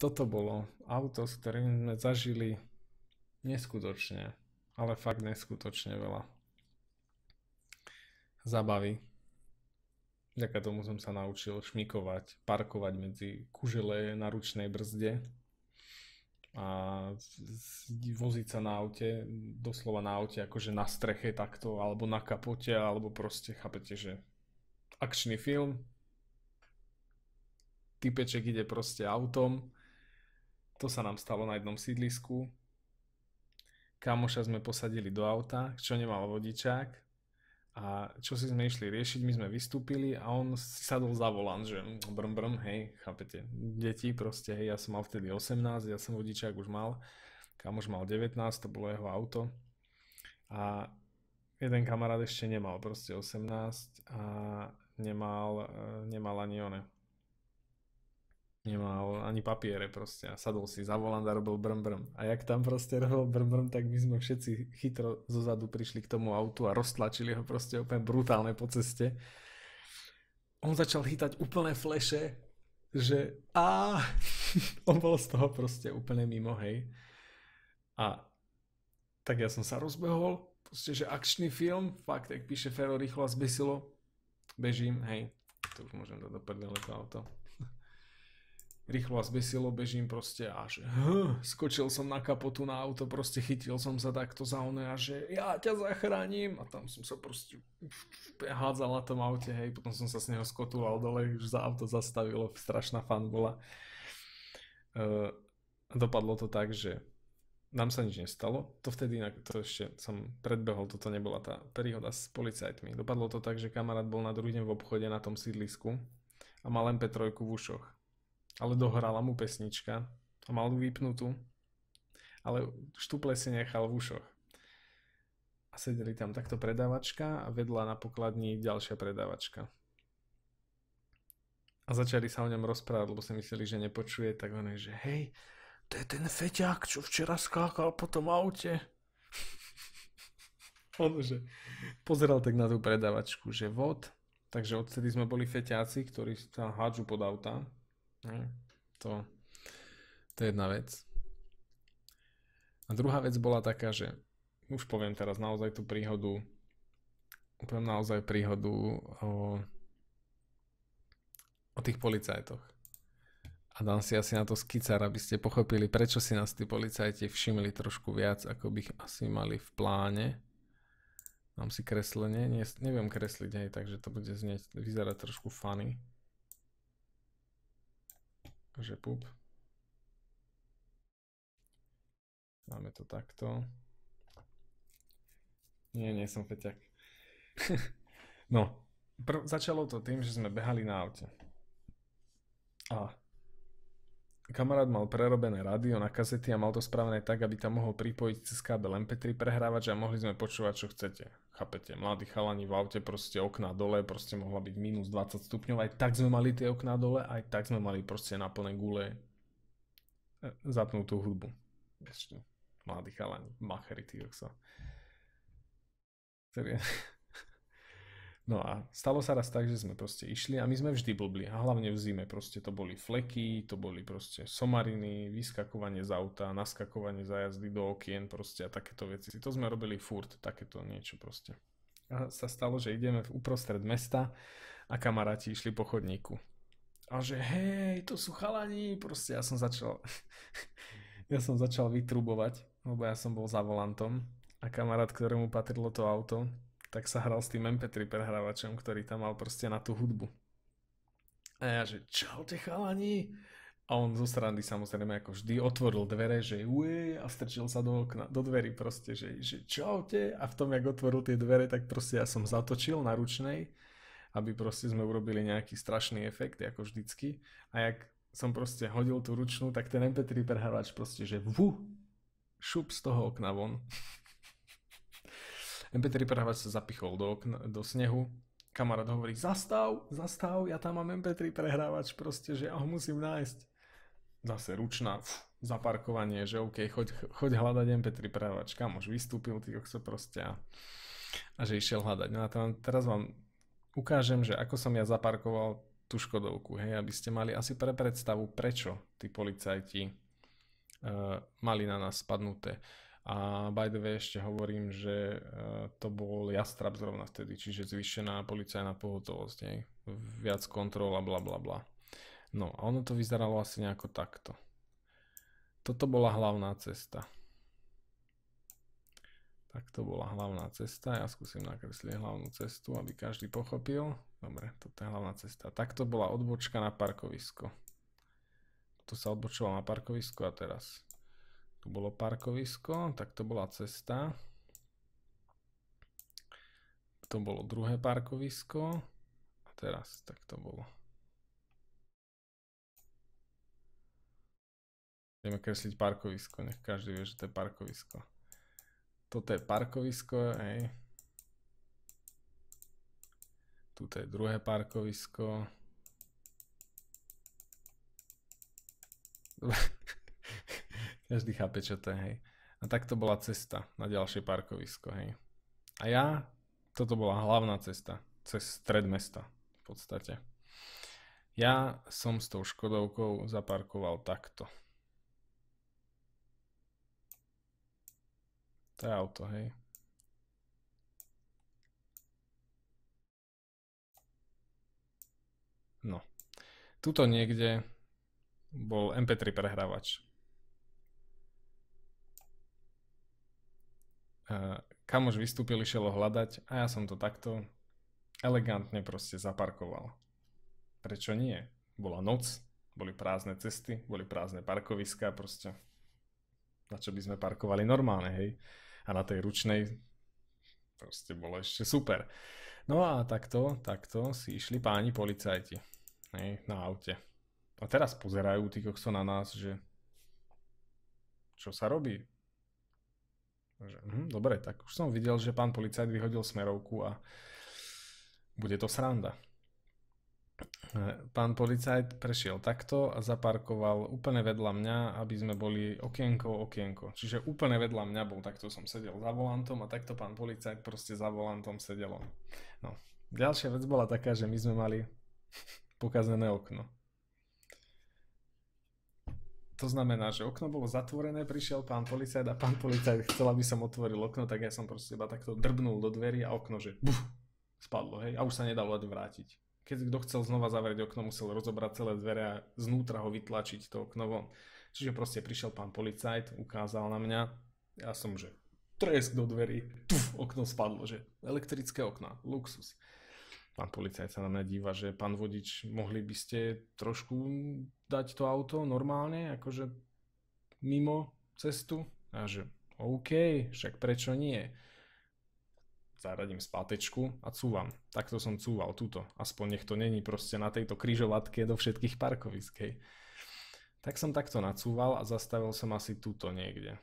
toto bolo auto, s ktorým sme zažili neskutočne, ale fakt neskutočne veľa zabavy. Vďaka tomu som sa naučil šmikovať, parkovať medzi kužele na ručnej brzde a voziť sa na aute, doslova na aute, akože na streche takto, alebo na kapote, alebo proste, chápete, že akčný film, typeček ide proste autom, to sa nám stalo na jednom sídlisku, kamoša sme posadili do auta, čo nemal vodičák, a čo si sme išli riešiť, my sme vystúpili a on si sadol za volant, že brm brm, hej, chápete, deti proste, hej, ja som mal vtedy 18, ja som vodičák už mal, kamoš mal 19, to bolo jeho auto a jeden kamarát ešte nemal proste 18 a nemal ani one. Nemal ani papiere proste a sadol si za volant a robil brm brm. A jak tam proste robil brm brm, tak my sme všetci chytro zozadu prišli k tomu autu a roztlačili ho proste úplne brutálne po ceste. On začal chytať úplné fleše, že on bol z toho proste úplne mimo, hej. A tak ja som sa rozbehol, proste, že akčný film, fakt, jak píše Fero, rýchlo a zbesilo, bežím, hej, to už môžem dať do prdele to auto. Rýchlo a zbesilo, bežím proste a že skočil som na kapotu na auto, proste chytil som sa takto za one a že ja ťa zachránim a tam som sa proste hádzal na tom aute, hej, potom som sa z neho skotúval dole, už za auto zastavilo, strašná fan bola. Dopadlo to tak, že nám sa nič nestalo, to vtedy, to ešte som predbehol, toto nebola tá príhoda s policajtmi. Dopadlo to tak, že kamarát bol na druhý deň v obchode na tom sídlisku a mal MP3 v ušoch. Ale dohrala mu pesnička a mal vypnutú, ale štuple si nechal v ušoch. A sedeli tam takto predávačka a vedľa na pokladni ďalšia predávačka. A začali sa o ňom rozprávať, lebo si mysleli, že nepočuje, tak on je, že hej, to je ten feťák, čo včera skákal po tom aute. On že pozeral tak na tú predávačku, že vod, takže odtedy sme boli feťáci, ktorí sa hádžu pod auta. To je jedna vec. A druhá vec bola taká, že už poviem teraz naozaj tú príhodu, o tých policajtoch. A dám si asi na to skicár, aby ste pochopili, prečo si nás tí policajti všimli trošku viac, ako by asi mali v pláne. Mám si kreslenie, neviem kresliť, hej, takže to bude vyzerať trošku funny. Že pup. Máme to takto. Nie som feťak. No, začalo to tým, že sme behali na aute. A kamarát mal prerobené rádio na kazety a mal to spravené tak, aby tam mohol pripojiť cez kábel MP3 prehrávač a mohli sme počúvať, čo chcete. Chápete? Mladí chalani v aute, proste okná dole, proste mohla byť minus 20 stupňov, aj tak sme mali tie okná dole, aj tak sme mali proste na plné gule zapnutú hudbu. Ešte, mladí chalani, machery, sa. No a stalo sa raz tak, že sme proste išli a my sme vždy blbli a hlavne v zime proste to boli fleky, to boli proste somariny, vyskakovanie z auta, naskakovanie za jazdy do okien proste a takéto veci. To sme robili furt, takéto niečo proste. A sa stalo, že ideme uprostred mesta a kamaráti išli po chodníku. A že hej, to sú chalani, proste ja som začal vytrubovať, lebo ja som bol za volantom a kamarát, ktorému patrilo to auto, tak sa hral s tým MP3 prehrávačom, ktorý tam mal proste na tú hudbu. A ja, že čaute chalani. A on zo srandy samozrejme ako vždy otvoril dvere, že a strčil sa do okna, do dverí proste, že čaute. A v tom, jak otvoril tie dvere, tak proste ja som zatočil na ručnej, aby proste sme urobili nejaký strašný efekt, ako vždycky. A jak som proste hodil tú ručnú, tak ten MP3 prehrávač proste, že šup z toho okna von. MP3 prehrávač sa zapichol do snehu. Kamarát hovorí, zastav, ja tam mám MP3 prehrávač, proste, že ja ho musím nájsť. Zase ručná, zaparkovanie, že OK, choď hľadať MP3 prehrávač. Kamož vystúpil, proste a že išiel hľadať. No a teraz vám ukážem, že ako som ja zaparkoval tú Škodovku, hej, aby ste mali asi pre predstavu, prečo tí policajti mali na nás spadnuté. A by the way ešte hovorím, že to bol Jastrab zrovna vtedy, čiže zvýšená policajná pohotovosť, hej, viac kontrol a bla bla bla. No a ono to vyzeralo asi nejako takto. Toto bola hlavná cesta. Tak to bola hlavná cesta. Ja skúsim nakresliť hlavnú cestu, aby každý pochopil. Dobre, toto je hlavná cesta. Takto bola odbočka na parkovisko. Tu sa odbočoval na parkovisko a teraz tu bolo parkovisko, tak to bola cesta. To bolo druhé parkovisko a teraz tak to bolo. Ideme kresliť parkovisko, nech každý vie, že to je parkovisko. Toto je parkovisko, hej. Tuto je druhé parkovisko. Každý chápe, čo to je, hej. A takto bola cesta na ďalšie parkovisko, hej. A toto bola hlavná cesta, cez stred mesta, v podstate. Ja som s tou Škodovkou zaparkoval takto. To je auto, hej. No. Tuto niekde bol MP3 prehrávač. Kamoš vystúpil, išiel ho hľadať a ja som to takto elegantne proste zaparkoval. Prečo nie? Bola noc, boli prázdne cesty, boli prázdne parkoviská, proste na čo by sme parkovali normálne, hej? A na tej ručnej proste bolo ešte super. No a takto si išli páni policajti, hej, na aute. A teraz pozerajú tí kokso na nás, že čo sa robí? Dobre, tak už som videl, že pán policajt vyhodil smerovku a bude to sranda. Pán policajt prešiel takto a zaparkoval úplne vedľa mňa, aby sme boli okienko. Čiže úplne vedľa mňa bol, takto som sedel za volantom a takto pán policajt proste za volantom sedel. No. Ďalšia vec bola taká, že my sme mali pokazené okno. To znamená, že okno bolo zatvorené, prišiel pán policajt a pán policajt chcel, aby som otvoril okno, tak ja som proste iba takto drbnul do dverí a okno, že spadlo, hej, a už sa nedalo odvrátiť. Keď kto chcel znova zavrieť okno, musel rozobrať celé dvere a znútra ho vytlačiť to okno von. Čiže proste prišiel pán policajt, ukázal na mňa, ja som, že tresk do dverí, okno spadlo, že elektrické okná, luxus. Pán policajt sa na mňa díva, že pán vodič, mohli by ste trošku dať to auto normálne, akože mimo cestu? A že OK, však prečo nie? Zaradím spátečku a cúvam. Takto som cúval túto. Aspoň nech to není proste na tejto križovatke do všetkých parkovisk. Tak som takto nacúval a zastavil som asi túto niekde.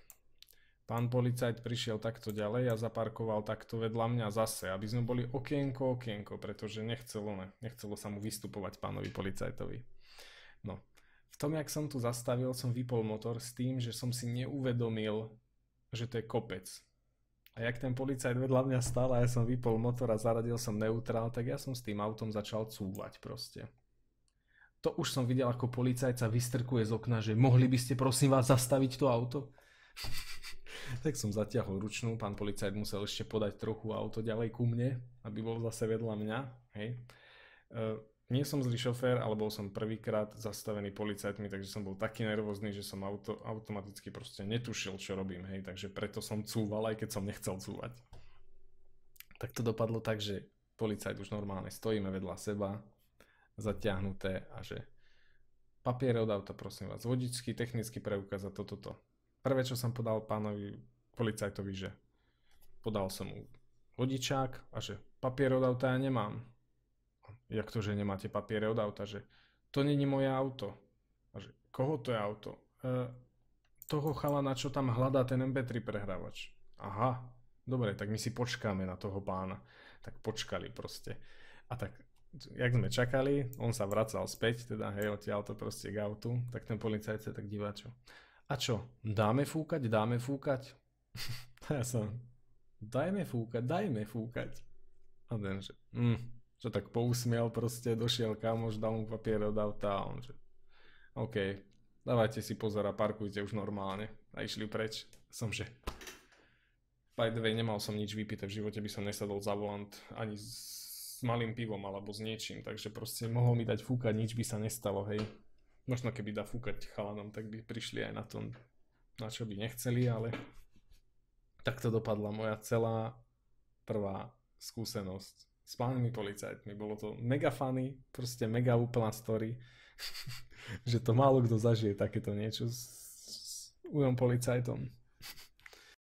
Pán policajt prišiel takto ďalej a zaparkoval takto vedľa mňa zase, aby sme boli okienko, pretože nechcelo sa mu vystupovať pánovi policajtovi. No, v tom, jak som tu zastavil, som vypol motor s tým, že som si neuvedomil, že to je kopec. A jak ten policajt vedľa mňa stál a ja som vypol motor a zaradil som neutrál, tak ja som s tým autom začal cúvať proste. To už som videl, ako policajt sa vystrkuje z okna, že mohli by ste prosím vás zastaviť to auto? Tak som zatiahol ručnú, pán policajt musel ešte podať trochu auto ďalej ku mne, aby bol zase vedľa mňa, hej. Nie som zlý šofér, ale bol som prvýkrát zastavený policajtmi, takže som bol taký nervózny, že som automaticky proste netušil, čo robím, hej, takže preto som cúval, aj keď som nechcel cúvať. Tak to dopadlo tak, že policajt už normálne stojíme vedľa seba, zatiahnuté a že papiere od auta, prosím vás, vodičský, technický preukaz a toto. Prvé, čo som podal pánovi policajtovi, že podal som mu vodičák a že papier od auta ja nemám. Jak to, že nemáte papiere od auta? Že to není moje auto. A že koho to je auto? Toho chalana, čo tam hľadá ten MP3 prehrávač. Aha, dobre, tak my si počkáme na toho pána. Tak počkali proste. A tak, jak sme čakali, on sa vracal späť, teda hej, odtiaľ to proste k autu, tak ten policajt sa tak divá, čo? A čo, dáme fúkať? A ja som, dajme fúkať. A ten, že, Že tak pousmiel proste, došiel kamoš, dal mu papier od auta a on že OK, dávajte si pozor a parkujte už normálne. A išli preč. Som že by the way, nemal som nič vypité, v živote by som nesadol za volant ani s malým pivom alebo s niečím, takže proste mohol mi dať fúkať, nič by sa nestalo, hej. Možno keby dá fúkať chalanom, tak by prišli aj na to, na čo by nechceli, ale takto dopadla moja celá prvá skúsenosť s pánmi policajtmi. Bolo to mega funny, proste mega úplná story, že to málo kto zažije takéto niečo s ujom policajtom.